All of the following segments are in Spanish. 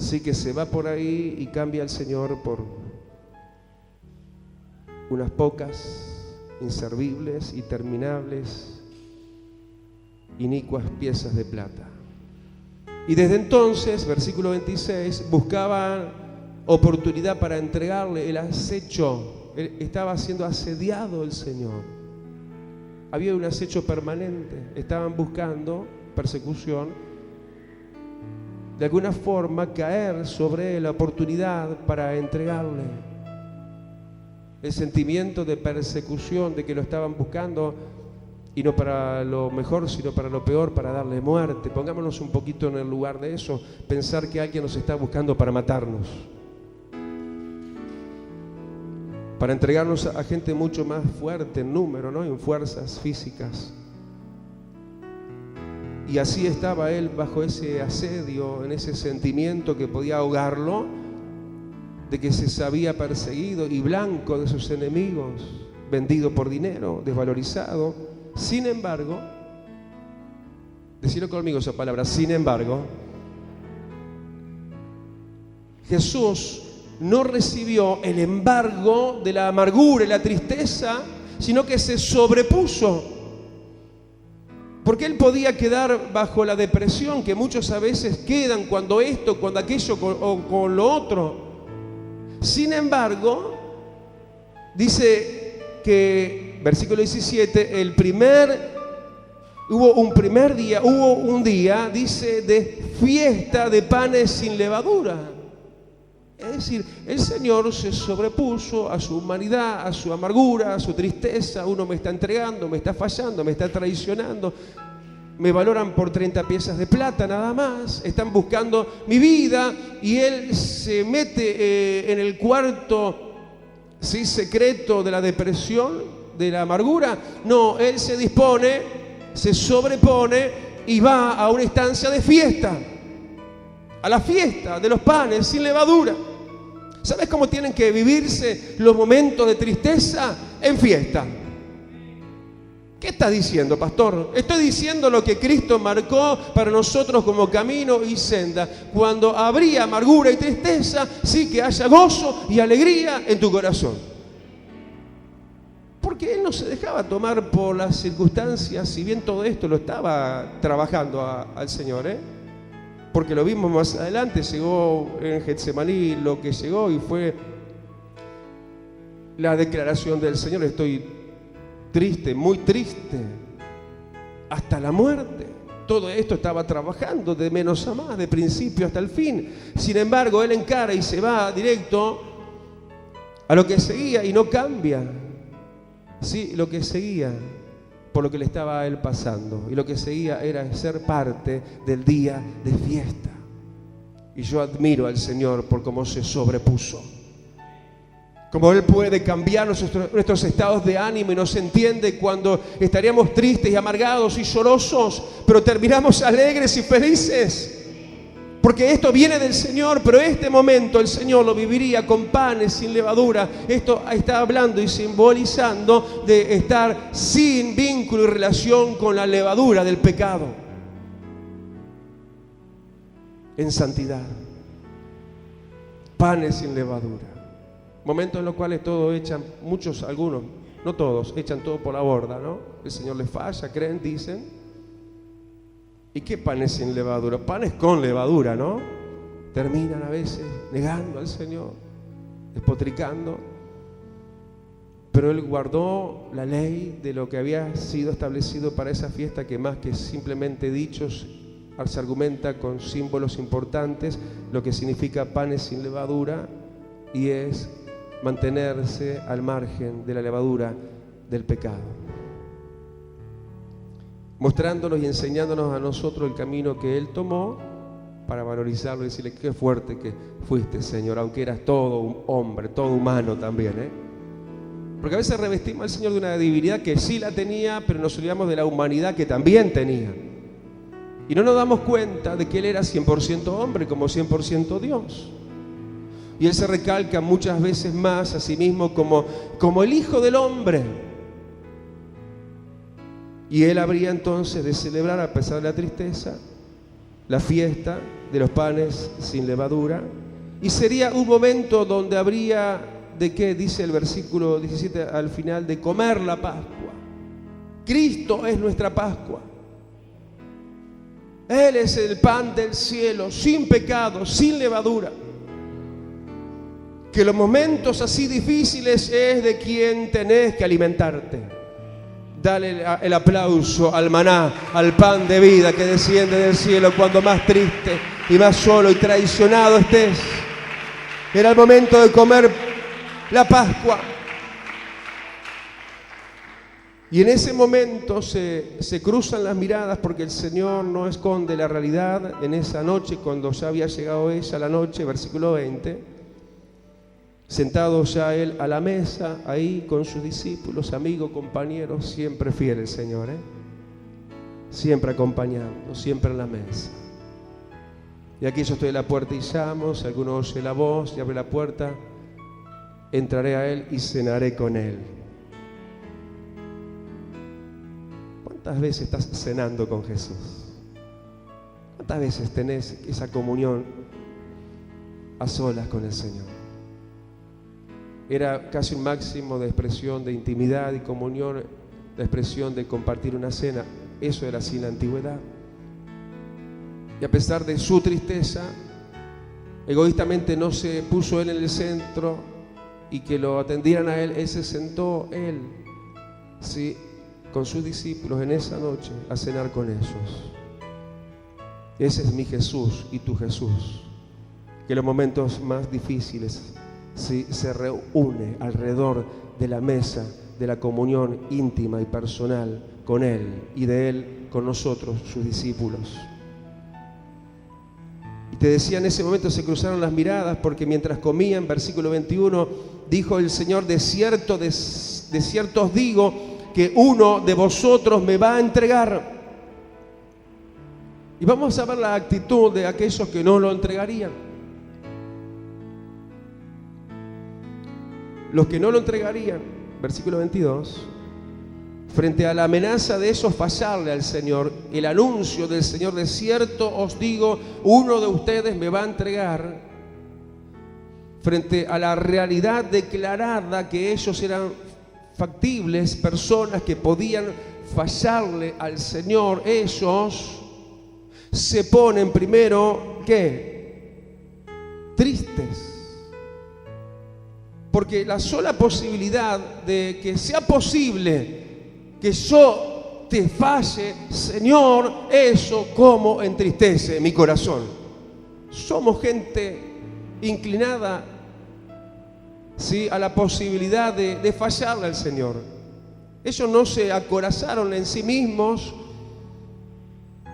Así que se va por ahí y cambia al Señor por unas pocas, inservibles, interminables, inicuas piezas de plata. Y desde entonces, versículo 26, buscaban oportunidad para entregarle el acecho. Estaba siendo asediado el Señor. Había un acecho permanente. Estaban buscando persecución, de alguna forma caer sobre la oportunidad para entregarle. El sentimiento de persecución, de que lo estaban buscando, y no para lo mejor, sino para lo peor, para darle muerte. Pongámonos un poquito en el lugar de eso, pensar que alguien nos está buscando para matarnos, para entregarnos a gente mucho más fuerte en número, ¿no? En fuerzas físicas. Y así estaba él bajo ese asedio, en ese sentimiento que podía ahogarlo, de que se sabía perseguido y blanco de sus enemigos, vendido por dinero, desvalorizado. Sin embargo, decirlo conmigo esa palabra, sin embargo, Jesús no recibió el embargo de la amargura y la tristeza, sino que se sobrepuso. Porque él podía quedar bajo la depresión que muchos a veces quedan cuando esto, cuando aquello o con lo otro. Sin embargo, dice que, versículo 17, hubo un día, dice, de fiesta de panes sin levadura. Es decir, el Señor se sobrepuso a su humanidad, a su amargura, a su tristeza. Uno me está entregando, me está fallando, me está traicionando. Me valoran por 30 piezas de plata nada más. Están buscando mi vida y Él se mete en el cuarto, ¿sí?, secreto de la depresión, de la amargura. No, Él se dispone, se sobrepone y va a una instancia de fiesta. A la fiesta de los panes sin levadura. ¿Sabes cómo tienen que vivirse los momentos de tristeza? En fiesta. ¿Qué está diciendo, pastor? Estoy diciendo lo que Cristo marcó para nosotros como camino y senda. Cuando habría amargura y tristeza, sí que haya gozo y alegría en tu corazón. Porque Él no se dejaba tomar por las circunstancias, si bien todo esto lo estaba trabajando al Señor, porque lo vimos más adelante, llegó en Getsemaní lo que llegó y fue la declaración del Señor: estoy triste, muy triste, hasta la muerte. Todo esto estaba trabajando de menos a más, de principio hasta el fin. Sin embargo, Él encara y se va directo a lo que seguía y no cambia. Sí, lo que seguía, por lo que le estaba a él pasando, y lo que seguía era ser parte del día de fiesta. Y yo admiro al Señor por cómo se sobrepuso, como Él puede cambiar nuestros estados de ánimo y nos entiende cuando estaríamos tristes y amargados y llorosos, pero terminamos alegres y felices, porque esto viene del Señor. Pero este momento el Señor lo viviría con panes sin levadura. Esto está hablando y simbolizando de estar sin vínculo y relación con la levadura del pecado, en santidad. Panes sin levadura. Momentos en los cuales todos echan, muchos, algunos, no todos, echan todo por la borda, ¿no? El Señor les falla, creen, dicen. ¿Y qué panes sin levadura? Panes con levadura, ¿no? Terminan a veces negando al Señor, despotricando. Pero Él guardó la ley de lo que había sido establecido para esa fiesta, que más que simplemente dichos, se argumenta con símbolos importantes lo que significa panes sin levadura, y es mantenerse al margen de la levadura del pecado, mostrándonos y enseñándonos a nosotros el camino que Él tomó para valorizarlo y decirle: qué fuerte que fuiste, Señor, aunque eras todo un hombre, todo humano también, Porque a veces revestimos al Señor de una divinidad que sí la tenía, pero nos olvidamos de la humanidad que también tenía. Y no nos damos cuenta de que Él era 100% hombre como 100% Dios. Y Él se recalca muchas veces más a sí mismo como el Hijo del Hombre. Y Él habría entonces de celebrar, a pesar de la tristeza, la fiesta de los panes sin levadura, y sería un momento donde habría de qué, dice el versículo 17 al final, de comer la Pascua. Cristo es nuestra Pascua. Él es el pan del cielo, sin pecado, sin levadura. Que los momentos así difíciles es de quien tenés que alimentarte. Dale el aplauso al maná, al pan de vida que desciende del cielo cuando más triste y más solo y traicionado estés. Era el momento de comer la Pascua. Y en ese momento se cruzan las miradas, porque el Señor no esconde la realidad. En esa noche, cuando ya había llegado ella la noche, versículo 20, sentado ya Él a la mesa, ahí con sus discípulos, amigos, compañeros, siempre fiel el Señor, siempre acompañando, siempre en la mesa. Y aquí yo estoy en la puerta y llamo, si alguno oye la voz y abre la puerta, entraré a Él y cenaré con Él. ¿Cuántas veces estás cenando con Jesús? ¿Cuántas veces tenés esa comunión a solas con el Señor? Era casi un máximo de expresión de intimidad y comunión, la expresión de compartir una cena. Eso era así en la antigüedad. Y a pesar de su tristeza, egoístamente no se puso Él en el centro y que lo atendieran a Él. Él se sentó, Él, sí, con sus discípulos en esa noche a cenar con ellos. Ese es mi Jesús y tu Jesús, que en los momentos más difíciles sí, se reúne alrededor de la mesa de la comunión íntima y personal con Él y de Él con nosotros, sus discípulos. Y te decía, en ese momento se cruzaron las miradas, porque mientras comían, versículo 21, dijo el Señor: de cierto os digo que uno de vosotros me va a entregar. Y vamos a ver la actitud de aquellos que no lo entregarían. Los que no lo entregarían, versículo 22, frente a la amenaza de esos fallarle al Señor, el anuncio del Señor: de cierto os digo, uno de ustedes me va a entregar. Frente a la realidad declarada que ellos eran factibles, personas que podían fallarle al Señor, ellos se ponen primero, ¿qué? Tristes. Porque la sola posibilidad de que sea posible que yo te falle, Señor, eso como entristece mi corazón. Somos gente inclinada, ¿sí?, a la posibilidad de fallarle al Señor. Ellos no se acorazaron en sí mismos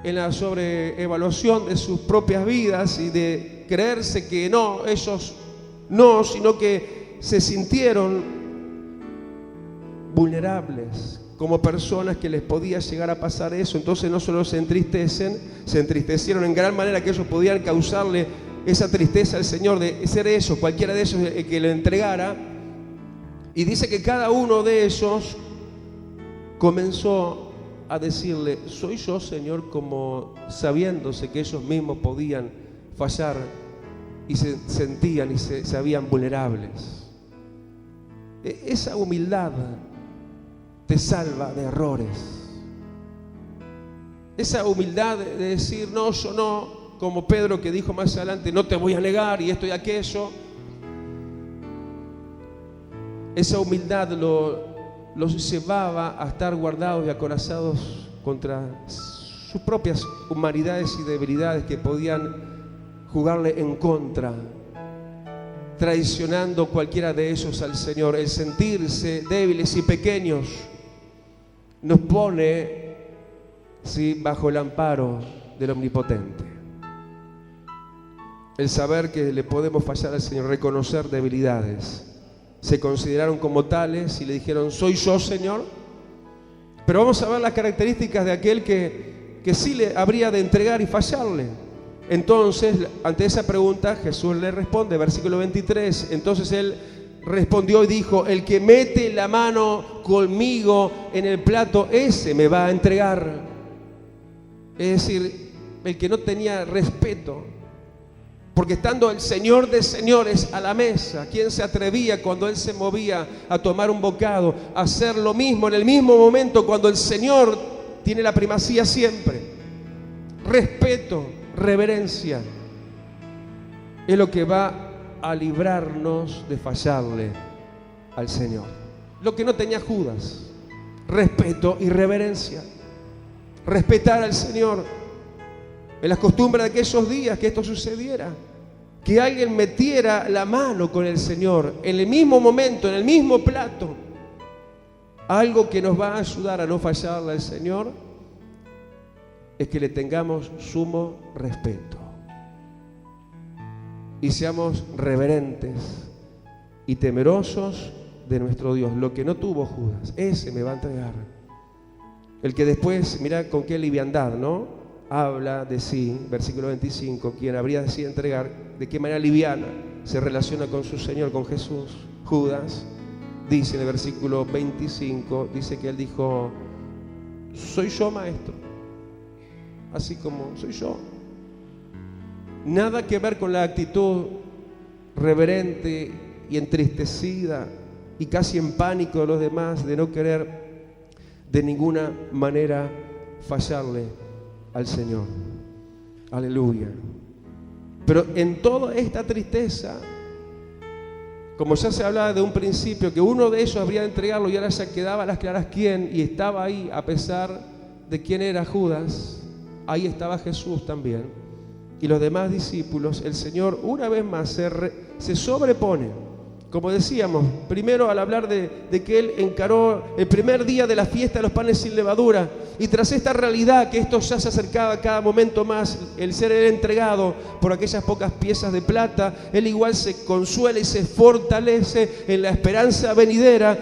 en la sobreevaluación de sus propias vidas y de creerse que no, ellos no, sino que se sintieron vulnerables como personas que les podía llegar a pasar eso. Entonces no solo se entristecieron en gran manera que ellos podían causarle esa tristeza al Señor de ser eso, cualquiera de ellos que le entregara. Y dice que cada uno de ellos comenzó a decirle: soy yo, Señor, como sabiéndose que ellos mismos podían fallar y se sentían y se sabían vulnerables. Esa humildad te salva de errores. Esa humildad de decir: no, yo no, como Pedro, que dijo más adelante: no te voy a negar y esto y aquello. Esa humildad los llevaba a estar guardados y acorazados contra sus propias humanidades y debilidades que podían jugarle en contra, traicionando cualquiera de ellos al Señor. El sentirse débiles y pequeños nos pone, ¿sí?, bajo el amparo del Omnipotente. El saber que le podemos fallar al Señor, reconocer debilidades. Se consideraron como tales y le dijeron: soy yo, Señor. Pero vamos a ver las características de aquel que sí le habría de entregar y fallarle. Entonces, ante esa pregunta, Jesús le responde, versículo 23. Entonces él respondió y dijo: el que mete la mano conmigo en el plato, ese me va a entregar. Es decir, el que no tenía respeto. Porque estando el Señor de señores a la mesa, ¿quién se atrevía cuando Él se movía a tomar un bocado, a hacer lo mismo en el mismo momento cuando el Señor tiene la primacía siempre? Respeto, reverencia, es lo que va a librarnos de fallarle al Señor. Lo que no tenía Judas, respeto y reverencia. Respetar al Señor. En las costumbres de aquellos días que esto sucediera, que alguien metiera la mano con el Señor en el mismo momento, en el mismo plato. Algo que nos va a ayudar a no fallarle al Señor es que le tengamos sumo respeto y seamos reverentes y temerosos de nuestro Dios. Lo que no tuvo Judas, ese me va a entregar. El que después, mira con qué liviandad, ¿no? Habla de sí, versículo 25, quien habría de sí entregar, de qué manera liviana se relaciona con su Señor, con Jesús. Judas dice en el versículo 25, dice que él dijo: soy yo, maestro, así como soy yo. Nada que ver con la actitud reverente y entristecida y casi en pánico de los demás, de no querer de ninguna manera fallarle al Señor. Aleluya. Pero en toda esta tristeza, como ya se hablaba de un principio, que uno de ellos habría de entregarlo y ahora ya quedaba a las claras quién, y estaba ahí a pesar de quién era Judas, ahí estaba Jesús también, y los demás discípulos. El Señor una vez más se sobrepone. Como decíamos, primero al hablar de que Él encaró el primer día de la fiesta de los panes sin levadura, y tras esta realidad que esto ya se acercaba cada momento más, el ser Él entregado por aquellas pocas piezas de plata, Él igual se consuela y se fortalece en la esperanza venidera,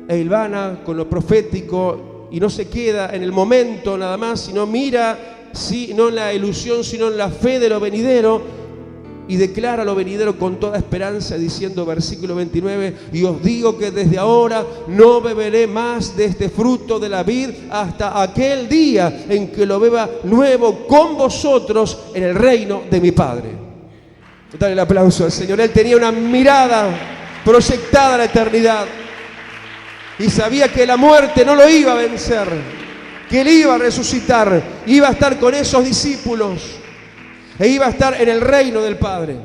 e hilvana con lo profético, y no se queda en el momento nada más, sino mira, sí, no en la ilusión, sino en la fe de lo venidero, y declara lo venidero con toda esperanza, diciendo, versículo 29, y os digo que desde ahora no beberé más de este fruto de la vid hasta aquel día en que lo beba nuevo con vosotros en el reino de mi Padre. Dale el aplauso al Señor. Él tenía una mirada proyectada a la eternidad y sabía que la muerte no lo iba a vencer, que Él iba a resucitar, iba a estar con esos discípulos e iba a estar en el reino del Padre.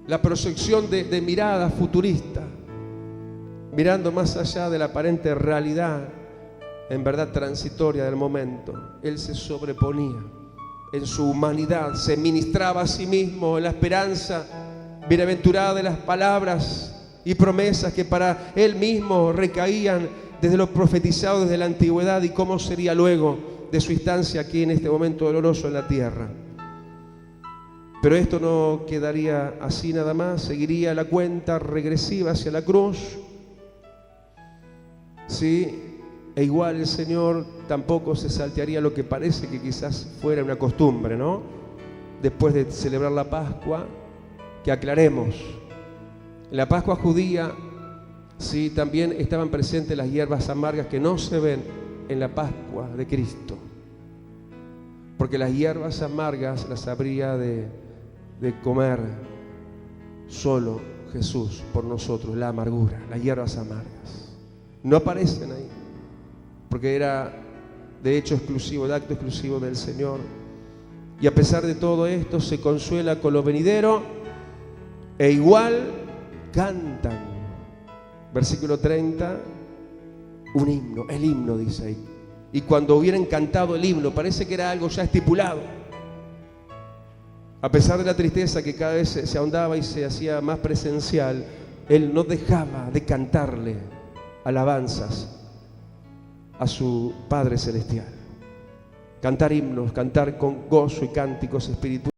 La proyección de mirada futurista, mirando más allá de la aparente realidad, en verdad transitoria del momento. Él se sobreponía en su humanidad, se ministraba a sí mismo en la esperanza bienaventurada de las palabras y promesas que para Él mismo recaían desde lo profetizado desde la antigüedad, y cómo sería luego de su instancia aquí en este momento doloroso en la tierra. Pero esto no quedaría así nada más, seguiría la cuenta regresiva hacia la cruz. Sí, e igual el Señor tampoco se saltearía lo que parece que quizás fuera una costumbre, ¿no? Después de celebrar la Pascua, que aclaremos, en la Pascua judía, sí, también estaban presentes las hierbas amargas que no se ven en la Pascua de Cristo, porque las hierbas amargas las habría de comer solo Jesús por nosotros. La amargura, las hierbas amargas no aparecen ahí, porque era de hecho exclusivo, de acto exclusivo del Señor. Y a pesar de todo esto se consuela con lo venidero, e igual cantan, versículo 30, un himno, el himno dice ahí. Y cuando hubieran cantado el himno, parece que era algo ya estipulado. A pesar de la tristeza que cada vez se ahondaba y se hacía más presencial, Él no dejaba de cantarle alabanzas a su Padre Celestial. Cantar himnos, cantar con gozo y cánticos espirituales.